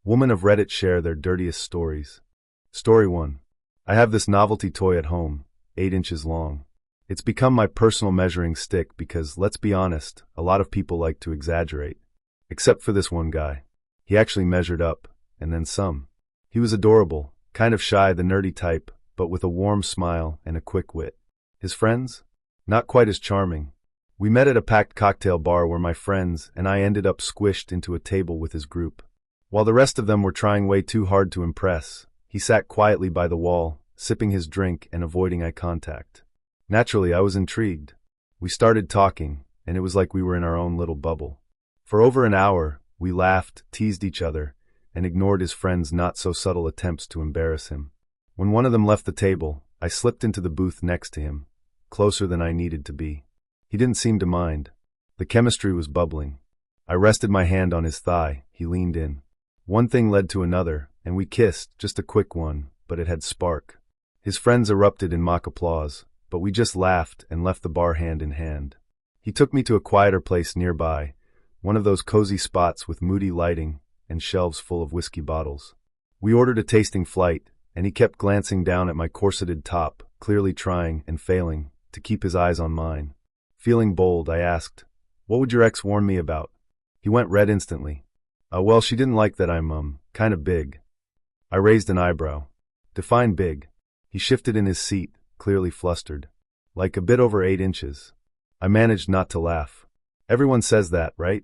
Women of Reddit share their dirtiest stories. Story 1. I have this novelty toy at home, 8 inches long. It's become my personal measuring stick because, let's be honest, a lot of people like to exaggerate. Except for this one guy. He actually measured up, and then some. He was adorable, kind of shy, the nerdy type, but with a warm smile and a quick wit. His friends? Not quite as charming. We met at a packed cocktail bar where my friends and I ended up squished into a table with his group. While the rest of them were trying way too hard to impress, he sat quietly by the wall, sipping his drink and avoiding eye contact. Naturally, I was intrigued. We started talking, and it was like we were in our own little bubble. For over an hour, we laughed, teased each other, and ignored his friends' not-so-subtle attempts to embarrass him. When one of them left the table, I slipped into the booth next to him, closer than I needed to be. He didn't seem to mind. The chemistry was bubbling. I rested my hand on his thigh. He leaned in. One thing led to another, and we kissed, just a quick one, but it had spark. His friends erupted in mock applause, but we just laughed and left the bar hand in hand. He took me to a quieter place nearby, one of those cozy spots with moody lighting and shelves full of whiskey bottles. We ordered a tasting flight, and he kept glancing down at my corseted top, clearly trying and failing to keep his eyes on mine. Feeling bold, I asked, "What would your ex warn me about?" He went red instantly. Well, she didn't like that I'm, kind of big." I raised an eyebrow. "Define big." He shifted in his seat, clearly flustered. "Like a bit over 8 inches. I managed not to laugh. "Everyone says that, right?"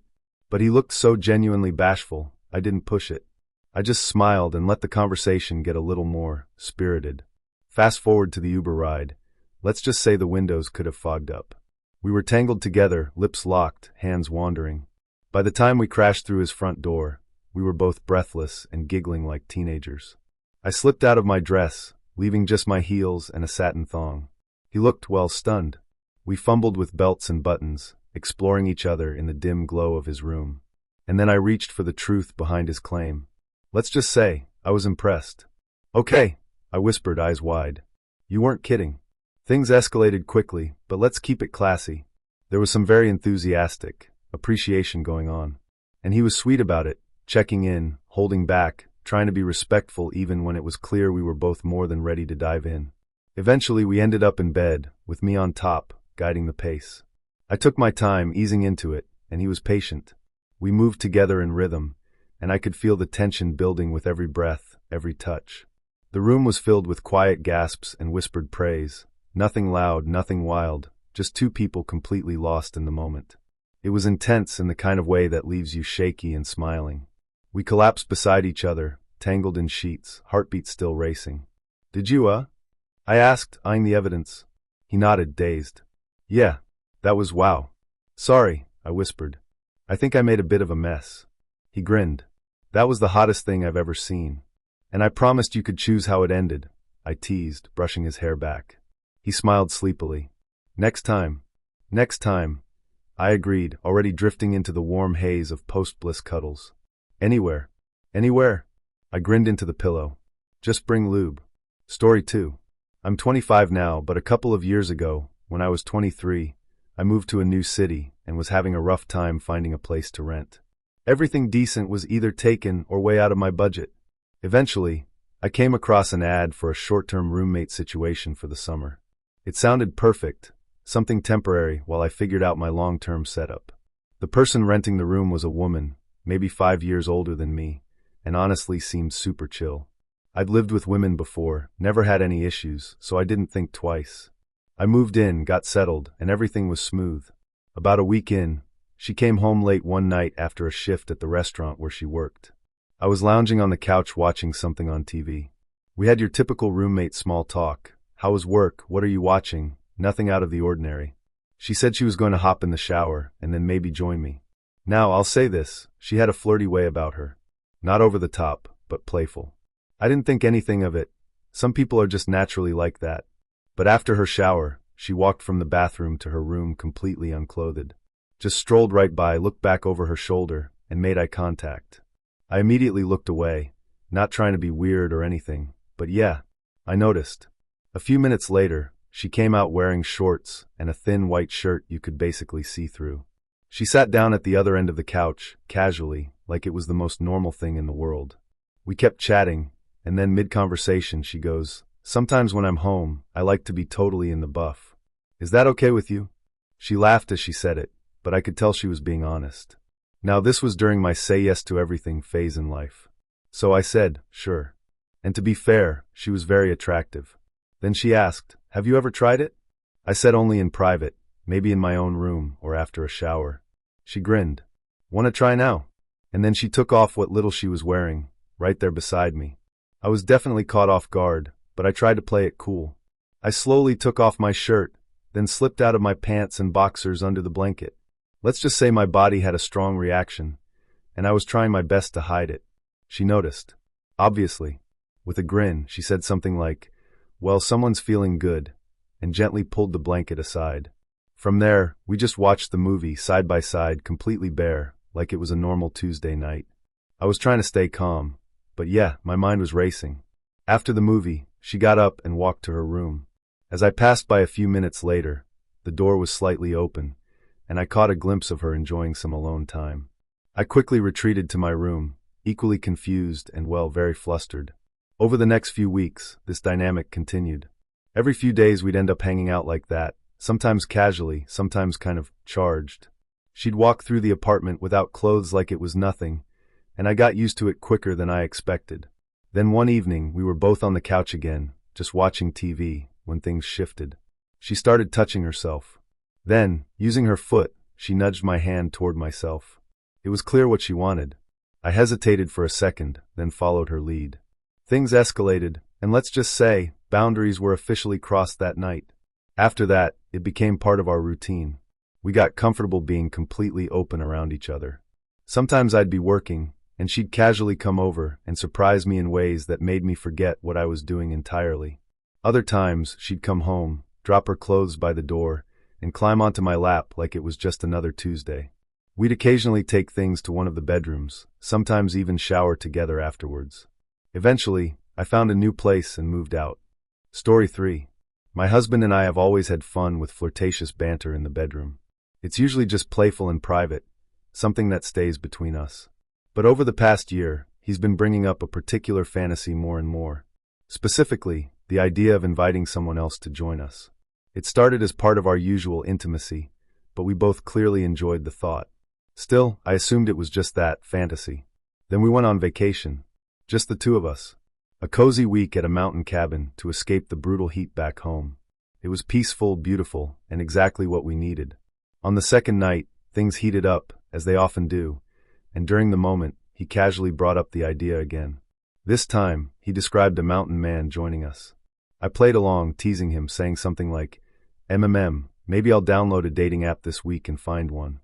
But he looked so genuinely bashful, I didn't push it. I just smiled and let the conversation get a little more spirited. Fast forward to the Uber ride. Let's just say the windows could have fogged up. We were tangled together, lips locked, hands wandering. By the time we crashed through his front door, we were both breathless and giggling like teenagers. I slipped out of my dress, leaving just my heels and a satin thong. He looked, well, stunned. We fumbled with belts and buttons, exploring each other in the dim glow of his room. And then I reached for the truth behind his claim. Let's just say, I was impressed. "Okay," I whispered, eyes wide. "You weren't kidding." Things escalated quickly, but let's keep it classy. There was some very enthusiastic appreciation going on. And he was sweet about it, checking in, holding back, trying to be respectful even when it was clear we were both more than ready to dive in. Eventually we ended up in bed, with me on top, guiding the pace. I took my time, easing into it, and he was patient. We moved together in rhythm, and I could feel the tension building with every breath, every touch. The room was filled with quiet gasps and whispered praise. Nothing loud, nothing wild, just two people completely lost in the moment. It was intense in the kind of way that leaves you shaky and smiling. We collapsed beside each other, tangled in sheets, heartbeat still racing. "Did you, I asked, eyeing the evidence. He nodded, dazed. "Yeah, that was wow." "Sorry," I whispered. "I think I made a bit of a mess." He grinned. "That was the hottest thing I've ever seen. And I promised you could choose how it ended," I teased, brushing his hair back. He smiled sleepily. Next time." I agreed, already drifting into the warm haze of post-bliss cuddles. "Anywhere." "Anywhere?" I grinned into the pillow. "Just bring lube." Story 2. I'm 25 now, but a couple of years ago, when I was 23, I moved to a new city and was having a rough time finding a place to rent. Everything decent was either taken or way out of my budget. Eventually, I came across an ad for a short-term roommate situation for the summer. It sounded perfect. Something temporary while I figured out my long-term setup. The person renting the room was a woman, maybe 5 years older than me, and honestly seemed super chill. I'd lived with women before, never had any issues, so I didn't think twice. I moved in, got settled, and everything was smooth. About a week in, she came home late one night after a shift at the restaurant where she worked. I was lounging on the couch watching something on TV. We had your typical roommate small talk. "How was work? What are you watching?" Nothing out of the ordinary. She said she was going to hop in the shower and then maybe join me. Now, I'll say this, she had a flirty way about her. Not over the top, but playful. I didn't think anything of it. Some people are just naturally like that. But after her shower, she walked from the bathroom to her room completely unclothed. Just strolled right by, looked back over her shoulder, and made eye contact. I immediately looked away, not trying to be weird or anything, but yeah, I noticed. A few minutes later, she came out wearing shorts and a thin white shirt you could basically see through. She sat down at the other end of the couch, casually, like it was the most normal thing in the world. We kept chatting, and then mid-conversation she goes, "Sometimes when I'm home, I like to be totally in the buff. Is that okay with you?" She laughed as she said it, but I could tell she was being honest. Now this was during my say yes to everything phase in life. So I said, sure. And to be fair, she was very attractive. Then she asked, "Have you ever tried it?" I said only in private, maybe in my own room or after a shower. She grinned. "Wanna try now?" And then she took off what little she was wearing, right there beside me. I was definitely caught off guard, but I tried to play it cool. I slowly took off my shirt, then slipped out of my pants and boxers under the blanket. Let's just say my body had a strong reaction, and I was trying my best to hide it. She noticed. Obviously. With a grin, she said something like, "Well, someone's feeling good," and gently pulled the blanket aside. From there, we just watched the movie side by side, completely bare, like it was a normal Tuesday night. I was trying to stay calm, but yeah, my mind was racing. After the movie, she got up and walked to her room. As I passed by a few minutes later, the door was slightly open, and I caught a glimpse of her enjoying some alone time. I quickly retreated to my room, equally confused and, well, very flustered. Over the next few weeks, this dynamic continued. Every few days we'd end up hanging out like that, sometimes casually, sometimes kind of charged. She'd walk through the apartment without clothes like it was nothing, and I got used to it quicker than I expected. Then one evening, we were both on the couch again, just watching TV, when things shifted. She started touching herself. Then, using her foot, she nudged my hand toward myself. It was clear what she wanted. I hesitated for a second, then followed her lead. Things escalated, and let's just say, boundaries were officially crossed that night. After that, it became part of our routine. We got comfortable being completely open around each other. Sometimes I'd be working, and she'd casually come over and surprise me in ways that made me forget what I was doing entirely. Other times, she'd come home, drop her clothes by the door, and climb onto my lap like it was just another Tuesday. We'd occasionally take things to one of the bedrooms, sometimes even shower together afterwards. Eventually, I found a new place and moved out. Story 3. My husband and I have always had fun with flirtatious banter in the bedroom. It's usually just playful and private, something that stays between us. But over the past year, he's been bringing up a particular fantasy more and more. Specifically, the idea of inviting someone else to join us. It started as part of our usual intimacy, but we both clearly enjoyed the thought. Still, I assumed it was just that, fantasy. Then we went on vacation. Just the two of us. A cozy week at a mountain cabin to escape the brutal heat back home. It was peaceful, beautiful, and exactly what we needed. On the second night, things heated up, as they often do, and during the moment, he casually brought up the idea again. This time, he described a mountain man joining us. I played along, teasing him, saying something like, maybe I'll download a dating app this week and find one.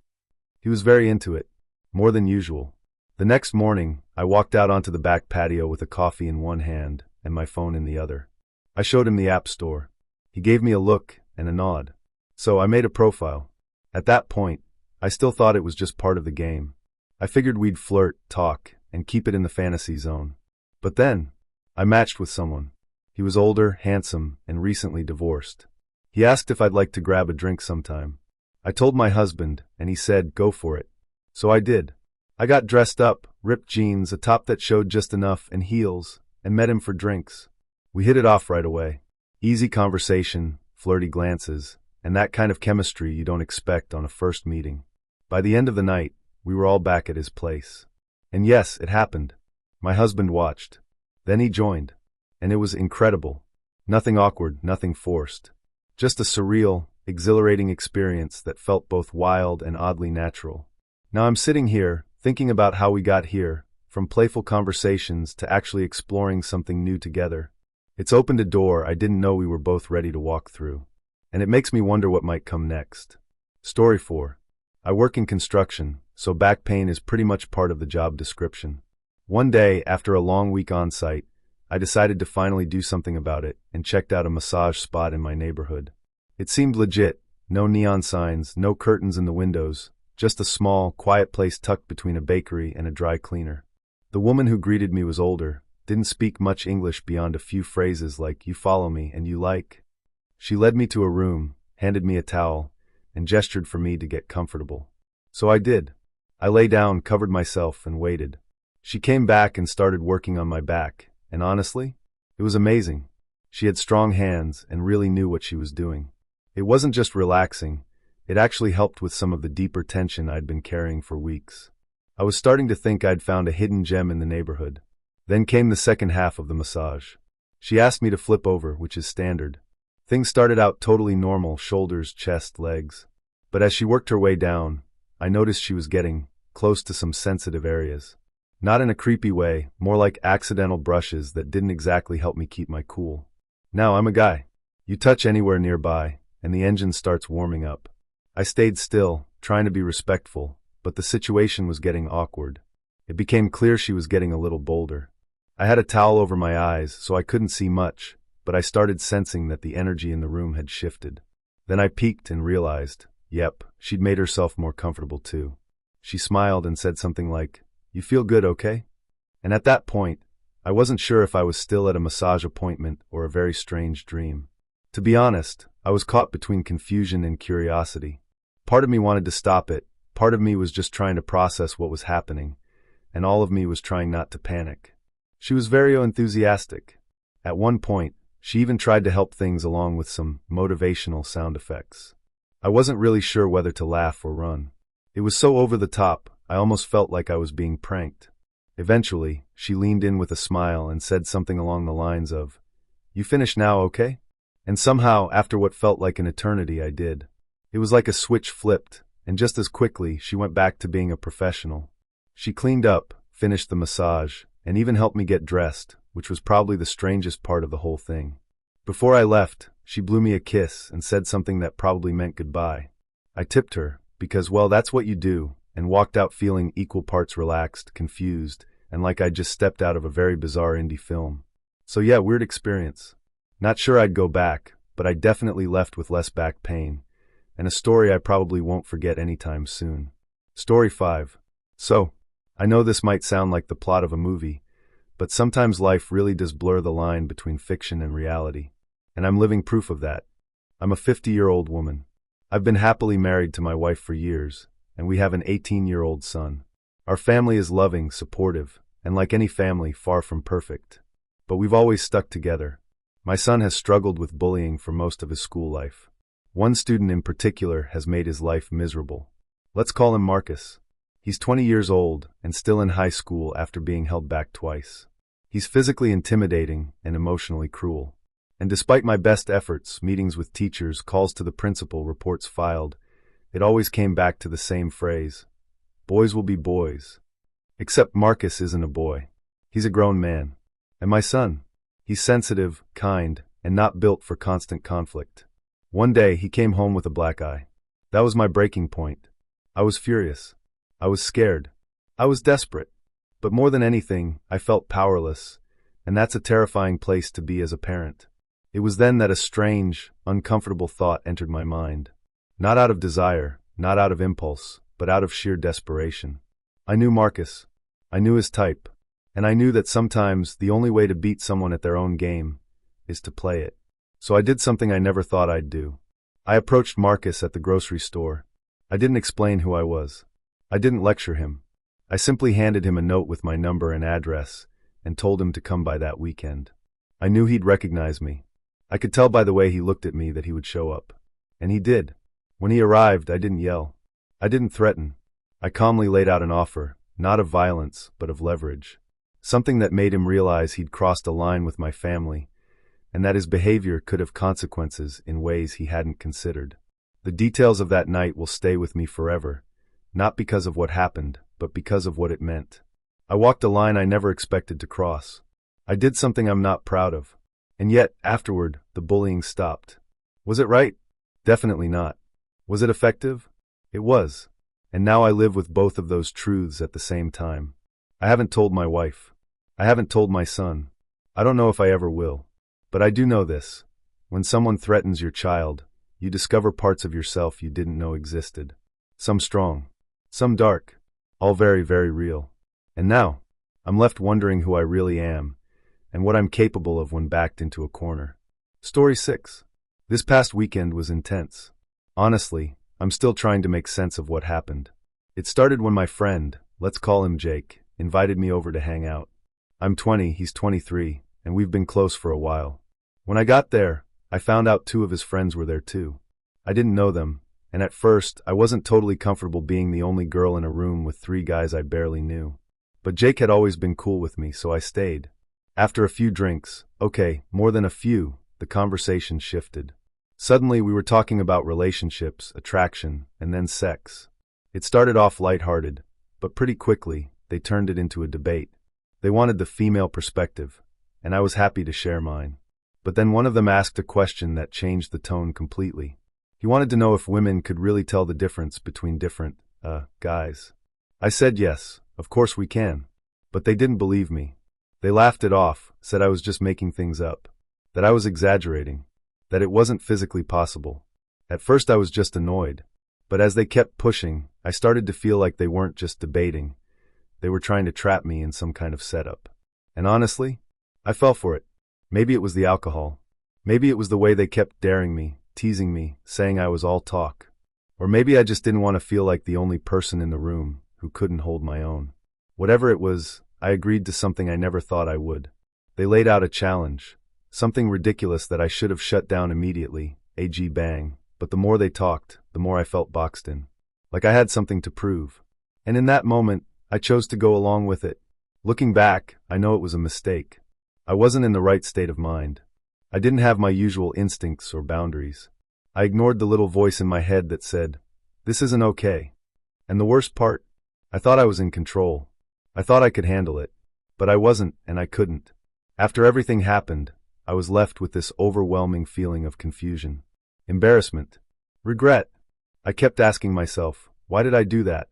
He was very into it, more than usual. The next morning, I walked out onto the back patio with a coffee in one hand and my phone in the other. I showed him the app store. He gave me a look and a nod. So I made a profile. At that point, I still thought it was just part of the game. I figured we'd flirt, talk, and keep it in the fantasy zone. But then, I matched with someone. He was older, handsome, and recently divorced. He asked if I'd like to grab a drink sometime. I told my husband, and he said, go for it. So I did. I got dressed up, ripped jeans, a top that showed just enough, and heels, and met him for drinks. We hit it off right away. Easy conversation, flirty glances, and that kind of chemistry you don't expect on a first meeting. By the end of the night, we were all back at his place. And yes, it happened. My husband watched. Then he joined. And it was incredible. Nothing awkward, nothing forced. Just a surreal, exhilarating experience that felt both wild and oddly natural. Now I'm sitting here, thinking about how we got here, from playful conversations to actually exploring something new together. It's opened a door I didn't know we were both ready to walk through. And it makes me wonder what might come next. Story 4. I work in construction, so back pain is pretty much part of the job description. One day, after a long week on site, I decided to finally do something about it and checked out a massage spot in my neighborhood. It seemed legit. No neon signs, no curtains in the windows, just a small, quiet place tucked between a bakery and a dry cleaner. The woman who greeted me was older, didn't speak much English beyond a few phrases like, "You follow me," and "You like." She led me to a room, handed me a towel, and gestured for me to get comfortable. So I did. I lay down, covered myself, and waited. She came back and started working on my back, and honestly, it was amazing. She had strong hands and really knew what she was doing. It wasn't just relaxing, it actually helped with some of the deeper tension I'd been carrying for weeks. I was starting to think I'd found a hidden gem in the neighborhood. Then came the second half of the massage. She asked me to flip over, which is standard. Things started out totally normal, shoulders, chest, legs. But as she worked her way down, I noticed she was getting close to some sensitive areas. Not in a creepy way, more like accidental brushes that didn't exactly help me keep my cool. Now, I'm a guy. You touch anywhere nearby, and the engine starts warming up. I stayed still, trying to be respectful, but the situation was getting awkward. It became clear she was getting a little bolder. I had a towel over my eyes, so I couldn't see much, but I started sensing that the energy in the room had shifted. Then I peeked and realized, yep, she'd made herself more comfortable too. She smiled and said something like, "You feel good, okay?" And at that point, I wasn't sure if I was still at a massage appointment or a very strange dream. To be honest, I was caught between confusion and curiosity. Part of me wanted to stop it, part of me was just trying to process what was happening, and all of me was trying not to panic. She was very enthusiastic. At one point, she even tried to help things along with some motivational sound effects. I wasn't really sure whether to laugh or run. It was so over the top, I almost felt like I was being pranked. Eventually, she leaned in with a smile and said something along the lines of, "You finished now, okay?" And somehow, after what felt like an eternity, I did. It was like a switch flipped, and just as quickly, she went back to being a professional. She cleaned up, finished the massage, and even helped me get dressed, which was probably the strangest part of the whole thing. Before I left, she blew me a kiss and said something that probably meant goodbye. I tipped her, because, well, that's what you do, and walked out feeling equal parts relaxed, confused, and like I'd just stepped out of a very bizarre indie film. So yeah, weird experience. Not sure I'd go back, but I definitely left with less back pain, and a story I probably won't forget anytime soon. Story 5. So, I know this might sound like the plot of a movie, but sometimes life really does blur the line between fiction and reality, and I'm living proof of that. I'm a 50-year-old woman. I've been happily married to my wife for years, and we have an 18-year-old son. Our family is loving, supportive, and like any family, far from perfect. But we've always stuck together. My son has struggled with bullying for most of his school life. One student in particular has made his life miserable. Let's call him Marcus. He's 20 years old and still in high school after being held back twice. He's physically intimidating and emotionally cruel. And despite my best efforts, meetings with teachers, calls to the principal, reports filed, it always came back to the same phrase: boys will be boys. Except Marcus isn't a boy. He's a grown man. And my son? He's sensitive, kind, and not built for constant conflict. One day, he came home with a black eye. That was my breaking point. I was furious. I was scared. I was desperate. But more than anything, I felt powerless, and that's a terrifying place to be as a parent. It was then that a strange, uncomfortable thought entered my mind. Not out of desire, not out of impulse, but out of sheer desperation. I knew Marcus. I knew his type. And I knew that sometimes the only way to beat someone at their own game is to play it. So I did something I never thought I'd do. I approached Marcus at the grocery store. I didn't explain who I was. I didn't lecture him. I simply handed him a note with my number and address and told him to come by that weekend. I knew he'd recognize me. I could tell by the way he looked at me that he would show up. And he did. When he arrived, I didn't yell. I didn't threaten. I calmly laid out an offer, not of violence, but of leverage. Something that made him realize he'd crossed a line with my family, and that his behavior could have consequences in ways he hadn't considered. The details of that night will stay with me forever, not because of what happened, but because of what it meant. I walked a line I never expected to cross. I did something I'm not proud of. And yet, afterward, the bullying stopped. Was it right? Definitely not. Was it effective? It was. And now I live with both of those truths at the same time. I haven't told my wife. I haven't told my son. I don't know if I ever will. But I do know this. When someone threatens your child, you discover parts of yourself you didn't know existed. Some strong, some dark, all very, very real. And now, I'm left wondering who I really am, and what I'm capable of when backed into a corner. Story 6. This past weekend was intense. Honestly, I'm still trying to make sense of what happened. It started when my friend, let's call him Jake, invited me over to hang out. I'm 20, he's 23, and we've been close for a while. When I got there, I found out 2 of his friends were there too. I didn't know them, and at first, I wasn't totally comfortable being the only girl in a room with 3 guys I barely knew. But Jake had always been cool with me, so I stayed. After a few drinks, okay, more than a few, the conversation shifted. Suddenly, we were talking about relationships, attraction, and then sex. It started off lighthearted, but pretty quickly, they turned it into a debate. They wanted the female perspective, and I was happy to share mine. But then one of them asked a question that changed the tone completely. He wanted to know if women could really tell the difference between different, guys. I said yes, of course we can. But they didn't believe me. They laughed it off, said I was just making things up, that I was exaggerating, that it wasn't physically possible. At first I was just annoyed, but as they kept pushing, I started to feel like they weren't just debating. They were trying to trap me in some kind of setup. And honestly, I fell for it. Maybe it was the alcohol. Maybe it was the way they kept daring me, teasing me, saying I was all talk. Or maybe I just didn't want to feel like the only person in the room who couldn't hold my own. Whatever it was, I agreed to something I never thought I would. They laid out a challenge, something ridiculous that I should have shut down immediately, AG bang, but the more they talked, the more I felt boxed in. Like I had something to prove. And in that moment, I chose to go along with it. Looking back, I know it was a mistake. I wasn't in the right state of mind. I didn't have my usual instincts or boundaries. I ignored the little voice in my head that said, "This isn't okay." And the worst part, I thought I was in control. I thought I could handle it. But I wasn't, and I couldn't. After everything happened, I was left with this overwhelming feeling of confusion, embarrassment, regret. I kept asking myself, why did I do that?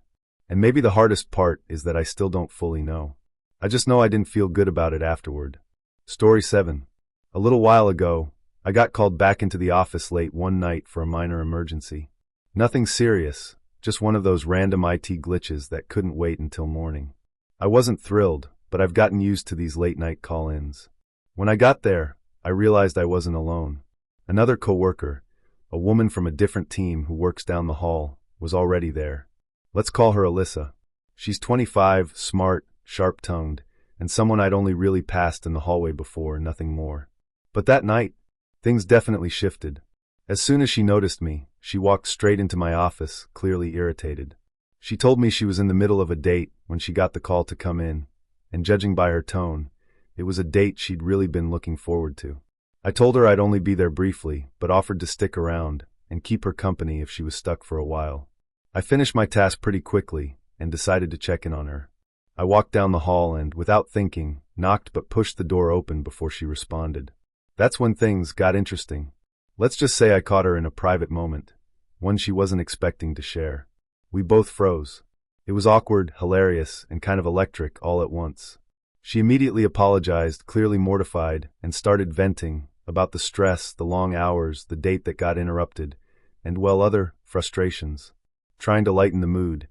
And maybe the hardest part is that I still don't fully know. I just know I didn't feel good about it afterward. Story 7. A little while ago, I got called back into the office late one night for a minor emergency. Nothing serious, just one of those random IT glitches that couldn't wait until morning. I wasn't thrilled, but I've gotten used to these late-night call-ins. When I got there, I realized I wasn't alone. Another coworker, a woman from a different team who works down the hall, was already there. Let's call her Alyssa. She's 25, smart, sharp-tongued, and someone I'd only really passed in the hallway before, nothing more. But that night, things definitely shifted. As soon as she noticed me, she walked straight into my office, clearly irritated. She told me she was in the middle of a date when she got the call to come in, and judging by her tone, it was a date she'd really been looking forward to. I told her I'd only be there briefly, but offered to stick around and keep her company if she was stuck for a while. I finished my task pretty quickly and decided to check in on her. I walked down the hall and, without thinking, knocked but pushed the door open before she responded. That's when things got interesting. Let's just say I caught her in a private moment, one she wasn't expecting to share. We both froze. It was awkward, hilarious, and kind of electric all at once. She immediately apologized, clearly mortified, and started venting about the stress, the long hours, the date that got interrupted, and, well, other frustrations. Trying to lighten the mood,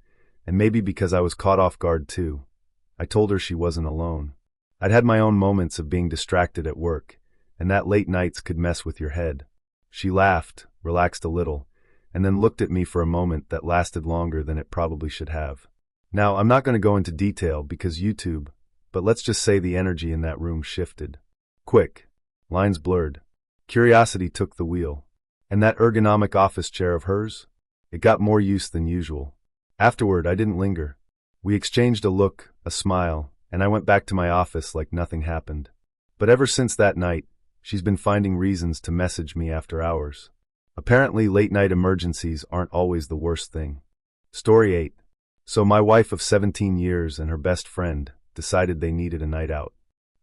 and maybe because I was caught off guard too, I told her she wasn't alone. I'd had my own moments of being distracted at work, and that late nights could mess with your head. She laughed, relaxed a little, and then looked at me for a moment that lasted longer than it probably should have. Now, I'm not going to go into detail because YouTube, but let's just say the energy in that room shifted. Quick. Lines blurred. Curiosity took the wheel. And that ergonomic office chair of hers? It got more use than usual. Afterward, I didn't linger. We exchanged a look, a smile, and I went back to my office like nothing happened. But ever since that night, she's been finding reasons to message me after hours. Apparently, late-night emergencies aren't always the worst thing. Story 8. So my wife of 17 years and her best friend decided they needed a night out.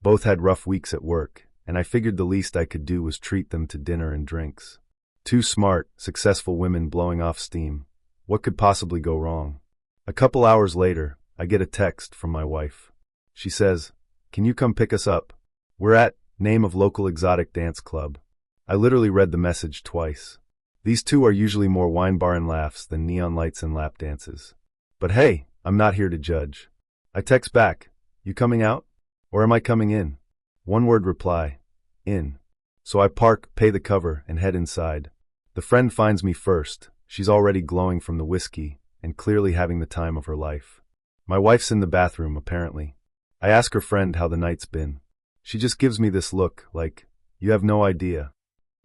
Both had rough weeks at work, and I figured the least I could do was treat them to dinner and drinks. 2 smart, successful women blowing off steam. What could possibly go wrong? A couple hours later, I get a text from my wife. She says, "Can you come pick us up? We're at name of local exotic dance club." I literally read the message twice. These 2 are usually more wine bar and laughs than neon lights and lap dances. But hey, I'm not here to judge. I text back, "You coming out? Or am I coming in?" One-word reply, "In." So I park, pay the cover, and head inside. The friend finds me first. She's already glowing from the whiskey and clearly having the time of her life. My wife's in the bathroom, apparently. I ask her friend how the night's been. She just gives me this look, like, you have no idea.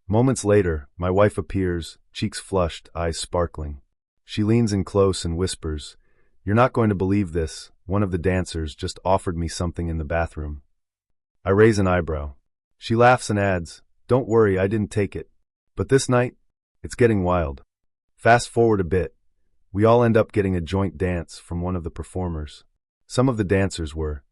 Moments later, my wife appears, cheeks flushed, eyes sparkling. She leans in close and whispers, "You're not going to believe this, one of the dancers just offered me something in the bathroom." I raise an eyebrow. She laughs and adds, "Don't worry, I didn't take it." But this night, it's getting wild. Fast forward a bit. We all end up getting a joint dance from one of the performers. Some of the dancers were,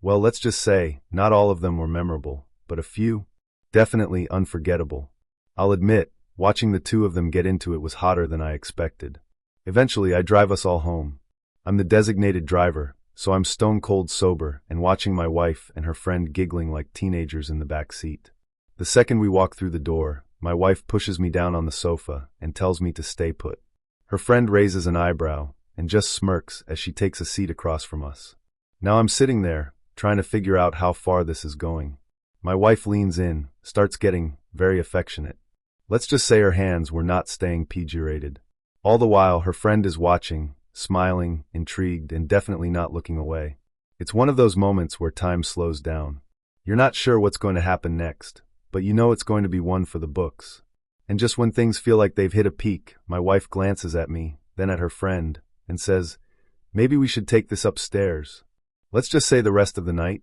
well, let's just say, not all of them were memorable, but a few, definitely unforgettable. I'll admit, watching the two of them get into it was hotter than I expected. Eventually, I drive us all home. I'm the designated driver, so I'm stone cold sober and watching my wife and her friend giggling like teenagers in the back seat. The second we walk through the door, my wife pushes me down on the sofa and tells me to stay put. Her friend raises an eyebrow and just smirks as she takes a seat across from us. Now I'm sitting there, trying to figure out how far this is going. My wife leans in, starts getting very affectionate. Let's just say her hands were not staying PG-rated. All the while, her friend is watching, smiling, intrigued, and definitely not looking away. It's one of those moments where time slows down. You're not sure what's going to happen next, but you know it's going to be one for the books. And just when things feel like they've hit a peak, my wife glances at me, then at her friend, and says, "Maybe we should take this upstairs. Let's just say the rest of the night."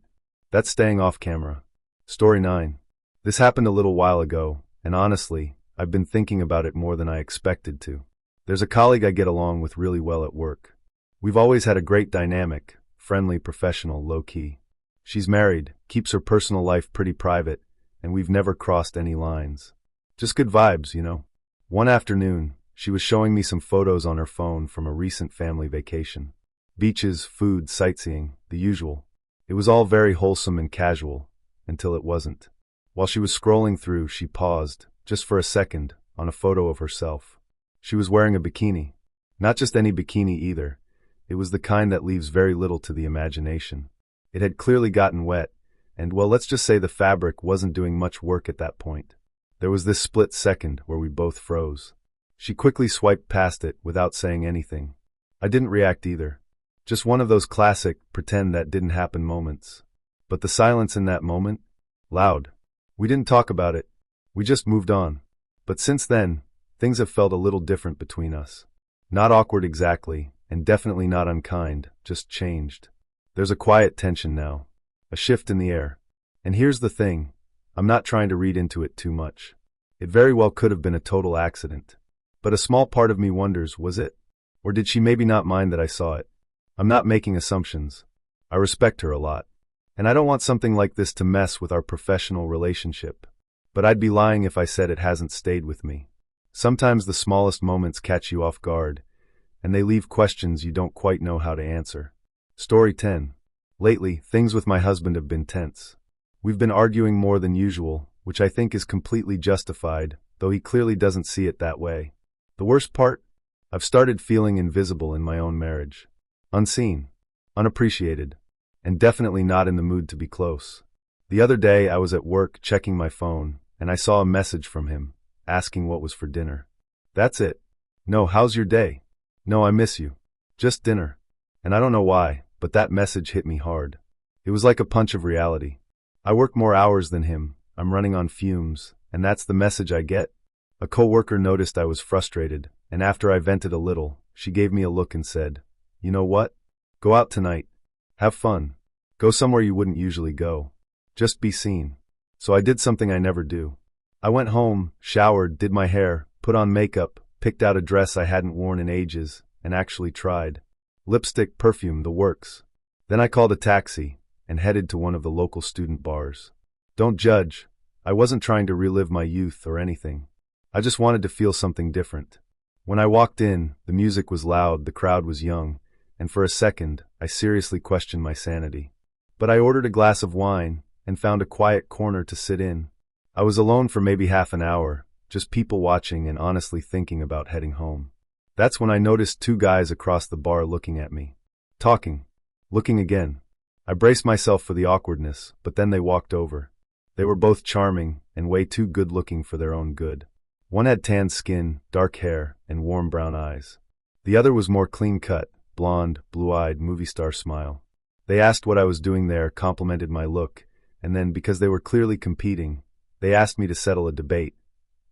That's staying off camera. Story 9. This happened a little while ago, and honestly, I've been thinking about it more than I expected to. There's a colleague I get along with really well at work. We've always had a great dynamic, friendly, professional, low-key. She's married, keeps her personal life pretty private, and we've never crossed any lines. Just good vibes, you know. One afternoon, she was showing me some photos on her phone from a recent family vacation. Beaches, food, sightseeing, the usual. It was all very wholesome and casual, until it wasn't. While she was scrolling through, she paused, just for a second, on a photo of herself. She was wearing a bikini. Not just any bikini either. It was the kind that leaves very little to the imagination. It had clearly gotten wet, and well, let's just say the fabric wasn't doing much work at that point. There was this split second where we both froze. She quickly swiped past it without saying anything. I didn't react either. Just one of those classic, pretend that didn't happen moments. But the silence in that moment? Loud. We didn't talk about it. We just moved on. But since then, things have felt a little different between us. Not awkward exactly, and definitely not unkind, just changed. There's a quiet tension now. A shift in the air. And here's the thing. I'm not trying to read into it too much. It very well could have been a total accident. But a small part of me wonders, was it? Or did she maybe not mind that I saw it? I'm not making assumptions. I respect her a lot. And I don't want something like this to mess with our professional relationship. But I'd be lying if I said it hasn't stayed with me. Sometimes the smallest moments catch you off guard, and they leave questions you don't quite know how to answer. Story 10. Lately, things with my husband have been tense. We've been arguing more than usual, which I think is completely justified, though he clearly doesn't see it that way. The worst part? I've started feeling invisible in my own marriage. Unseen, unappreciated, and definitely not in the mood to be close. The other day I was at work checking my phone, and I saw a message from him, asking what was for dinner. That's it. No, how's your day? No, I miss you. Just dinner. And I don't know why, but that message hit me hard. It was like a punch of reality. I work more hours than him, I'm running on fumes, and that's the message I get. A coworker noticed I was frustrated, and after I vented a little, she gave me a look and said, "You know what? Go out tonight. Have fun. Go somewhere you wouldn't usually go. Just be seen." So I did something I never do. I went home, showered, did my hair, put on makeup, picked out a dress I hadn't worn in ages, and actually tried. Lipstick, perfume, the works. Then I called a taxi and headed to one of the local student bars. Don't judge. I wasn't trying to relive my youth or anything. I just wanted to feel something different. When I walked in, the music was loud, the crowd was young, and for a second, I seriously questioned my sanity. But I ordered a glass of wine and found a quiet corner to sit in. I was alone for maybe half an hour, just people watching and honestly thinking about heading home. That's when I noticed two guys across the bar looking at me. Talking. Looking again. I braced myself for the awkwardness, but then they walked over. They were both charming and way too good-looking for their own good. One had tan skin, dark hair, and warm brown eyes. The other was more clean-cut, blonde, blue-eyed, movie star smile. They asked what I was doing there, complimented my look, and then, because they were clearly competing, they asked me to settle a debate.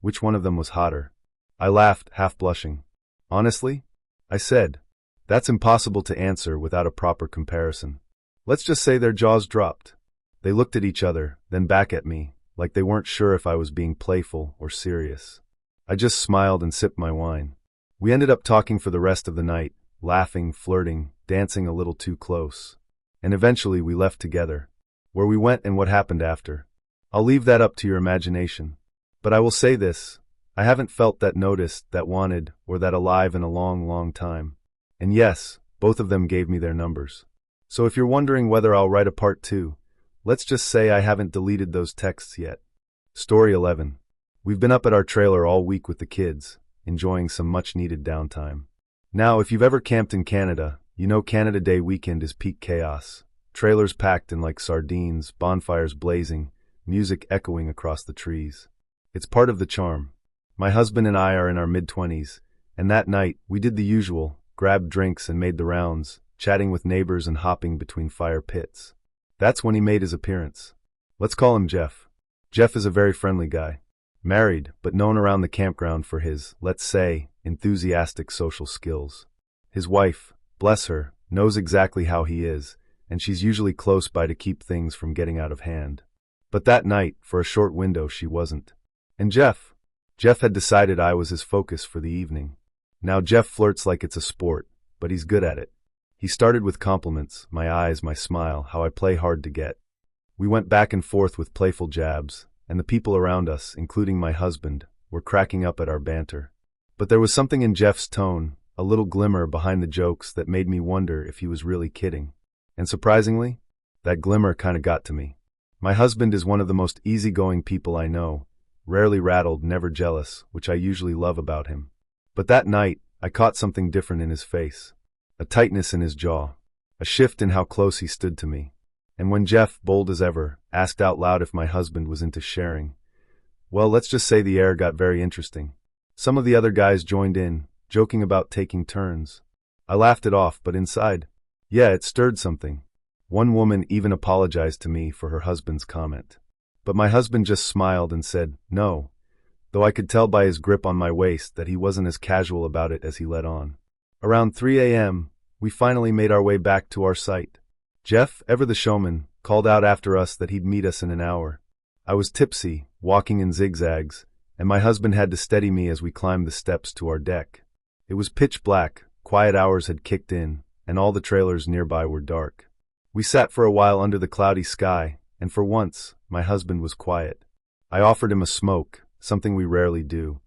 Which one of them was hotter? I laughed, half blushing. Honestly? I said. That's impossible to answer without a proper comparison. Let's just say their jaws dropped. They looked at each other, then back at me, like they weren't sure if I was being playful or serious. I just smiled and sipped my wine. We ended up talking for the rest of the night, laughing, flirting, dancing a little too close. And eventually we left together. Where we went and what happened after, I'll leave that up to your imagination. But I will say this, I haven't felt that noticed, that wanted, or that alive in a long, long time. And yes, both of them gave me their numbers. So if you're wondering whether I'll write a part 2, let's just say I haven't deleted those texts yet. Story 11. We've been up at our trailer all week with the kids, enjoying some much-needed downtime. Now, if you've ever camped in Canada, you know Canada Day weekend is peak chaos. Trailers packed in like sardines, bonfires blazing, music echoing across the trees. It's part of the charm. My husband and I are in our mid-20s, and that night, we did the usual, grabbed drinks and made the rounds, chatting with neighbors and hopping between fire pits. That's when he made his appearance. Let's call him Jeff. Jeff is a very friendly guy. Married, but known around the campground for his, let's say, enthusiastic social skills. His wife, bless her, knows exactly how he is, and she's usually close by to keep things from getting out of hand. But that night, for a short window, she wasn't. And Jeff had decided I was his focus for the evening. Now Jeff flirts like it's a sport, but he's good at it. He started with compliments, my eyes, my smile, how I play hard to get. We went back and forth with playful jabs, and the people around us, including my husband, were cracking up at our banter. But there was something in Jeff's tone, a little glimmer behind the jokes that made me wonder if he was really kidding. And surprisingly, that glimmer kinda got to me. My husband is one of the most easygoing people I know, rarely rattled, never jealous, which I usually love about him. But that night, I caught something different in his face. A tightness in his jaw. A shift in how close he stood to me. And when Jeff, bold as ever, asked out loud if my husband was into sharing, well, let's just say the air got very interesting. Some of the other guys joined in, joking about taking turns. I laughed it off, but inside, yeah, it stirred something. One woman even apologized to me for her husband's comment. But my husband just smiled and said, no, though I could tell by his grip on my waist that he wasn't as casual about it as he let on. Around 3 a.m., we finally made our way back to our site. Jeff, ever the showman, called out after us that he'd meet us in an hour. I was tipsy, walking in zigzags, and my husband had to steady me as we climbed the steps to our deck. It was pitch black, quiet hours had kicked in, and all the trailers nearby were dark. We sat for a while under the cloudy sky, and for once, my husband was quiet. I offered him a smoke, something we rarely do,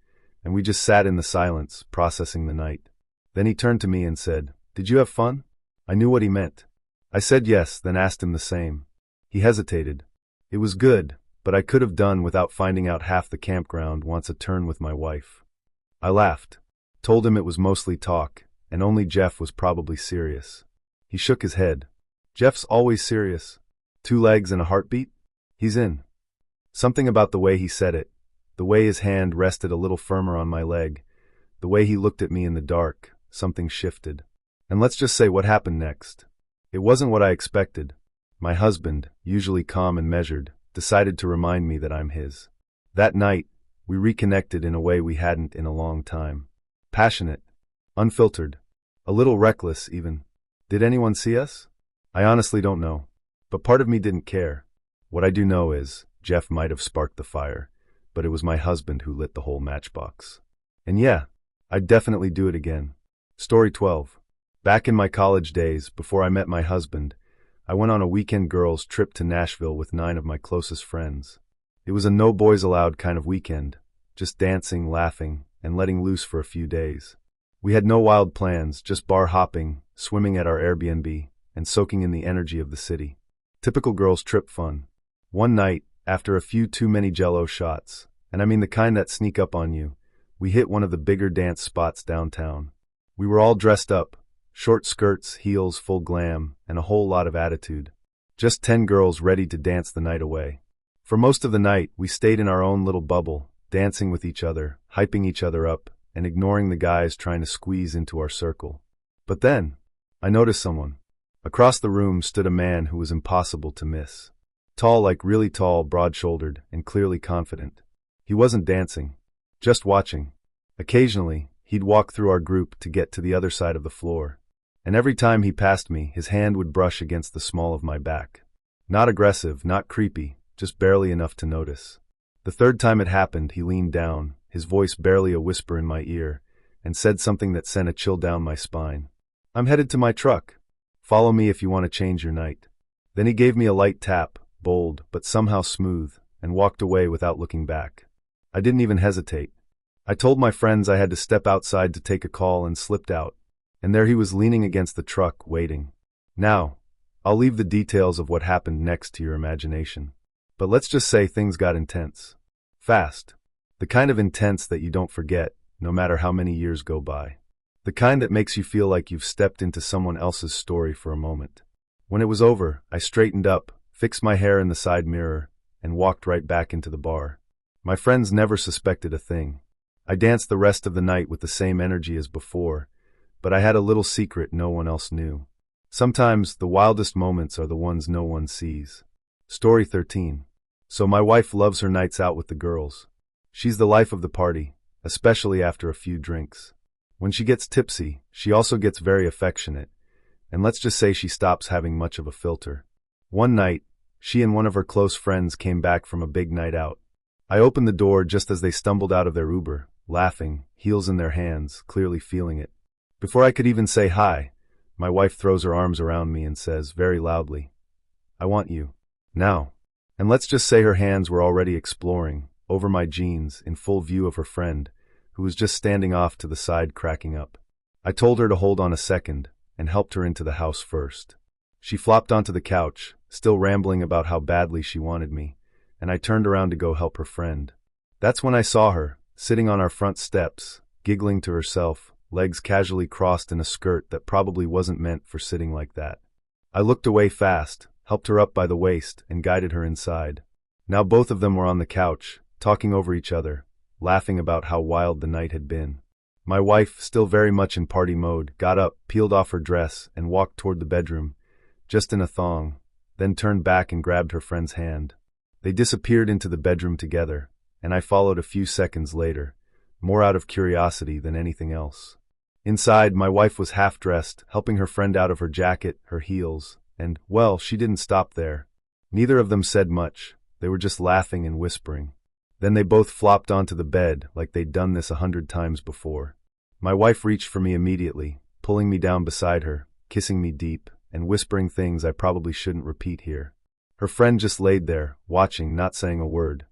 and we just sat in the silence, processing the night. Then he turned to me and said, "Did you have fun?" I knew what he meant. I said yes, then asked him the same. He hesitated. It was good, but I could have done without finding out half the campground wants a turn with my wife. I laughed, told him it was mostly talk, and only Jeff was probably serious. He shook his head. Jeff's always serious. 2 legs and a heartbeat? He's in. Something about the way he said it, the way his hand rested a little firmer on my leg, the way he looked at me in the dark, something shifted. And let's just say what happened next. It wasn't what I expected. My husband, usually calm and measured, decided to remind me that I'm his. That night, we reconnected in a way we hadn't in a long time. Passionate, unfiltered, a little reckless even. Did anyone see us? I honestly don't know. But part of me didn't care. What I do know is, Jeff might have sparked the fire, but it was my husband who lit the whole matchbox. And yeah, I'd definitely do it again. Story 12. Back in my college days, before I met my husband, I went on a weekend girls' trip to Nashville with 9 of my closest friends. It was a no boys allowed kind of weekend, just dancing, laughing, and letting loose for a few days. We had no wild plans, just bar hopping, swimming at our Airbnb, and soaking in the energy of the city. Typical girls' trip fun. One night, after a few too many Jell-O shots, and I mean the kind that sneak up on you, we hit one of the bigger dance spots downtown. We were all dressed up, short skirts, heels, full glam, and a whole lot of attitude. Just 10 girls ready to dance the night away. For most of the night, we stayed in our own little bubble, dancing with each other, hyping each other up, and ignoring the guys trying to squeeze into our circle. But then, I noticed someone. Across the room stood a man who was impossible to miss. Tall, like really tall, broad-shouldered, and clearly confident. He wasn't dancing, just watching. Occasionally, he'd walk through our group to get to the other side of the floor. And every time he passed me, his hand would brush against the small of my back. Not aggressive, not creepy, just barely enough to notice. The third time it happened, he leaned down, his voice barely a whisper in my ear, and said something that sent a chill down my spine. "I'm headed to my truck. Follow me if you want to change your night." Then he gave me a light tap, bold but somehow smooth, and walked away without looking back. I didn't even hesitate. I told my friends I had to step outside to take a call and slipped out. And there he was leaning against the truck, waiting. Now, I'll leave the details of what happened next to your imagination. But let's just say things got intense. Fast. The kind of intense that you don't forget, no matter how many years go by. The kind that makes you feel like you've stepped into someone else's story for a moment. When it was over, I straightened up, fixed my hair in the side mirror, and walked right back into the bar. My friends never suspected a thing. I danced the rest of the night with the same energy as before, but I had a little secret no one else knew. Sometimes the wildest moments are the ones no one sees. Story 13. So my wife loves her nights out with the girls. She's the life of the party, especially after a few drinks. When she gets tipsy, she also gets very affectionate, and let's just say she stops having much of a filter. One night, she and one of her close friends came back from a big night out. I opened the door just as they stumbled out of their Uber, laughing, heels in their hands, clearly feeling it. Before I could even say hi, my wife throws her arms around me and says, very loudly, "I want you. Now." And let's just say her hands were already exploring, over my jeans, in full view of her friend, who was just standing off to the side cracking up. I told her to hold on a second, and helped her into the house first. She flopped onto the couch, still rambling about how badly she wanted me, and I turned around to go help her friend. That's when I saw her, sitting on our front steps, giggling to herself, legs casually crossed in a skirt that probably wasn't meant for sitting like that. I looked away fast, helped her up by the waist, and guided her inside. Now both of them were on the couch, talking over each other, laughing about how wild the night had been. My wife, still very much in party mode, got up, peeled off her dress, and walked toward the bedroom, just in a thong, then turned back and grabbed her friend's hand. They disappeared into the bedroom together, and I followed a few seconds later, more out of curiosity than anything else. Inside, my wife was half-dressed, helping her friend out of her jacket, her heels, and, well, she didn't stop there. Neither of them said much, they were just laughing and whispering. Then they both flopped onto the bed like they'd done this 100 times before. My wife reached for me immediately, pulling me down beside her, kissing me deep, and whispering things I probably shouldn't repeat here. Her friend just laid there, watching, not saying a word,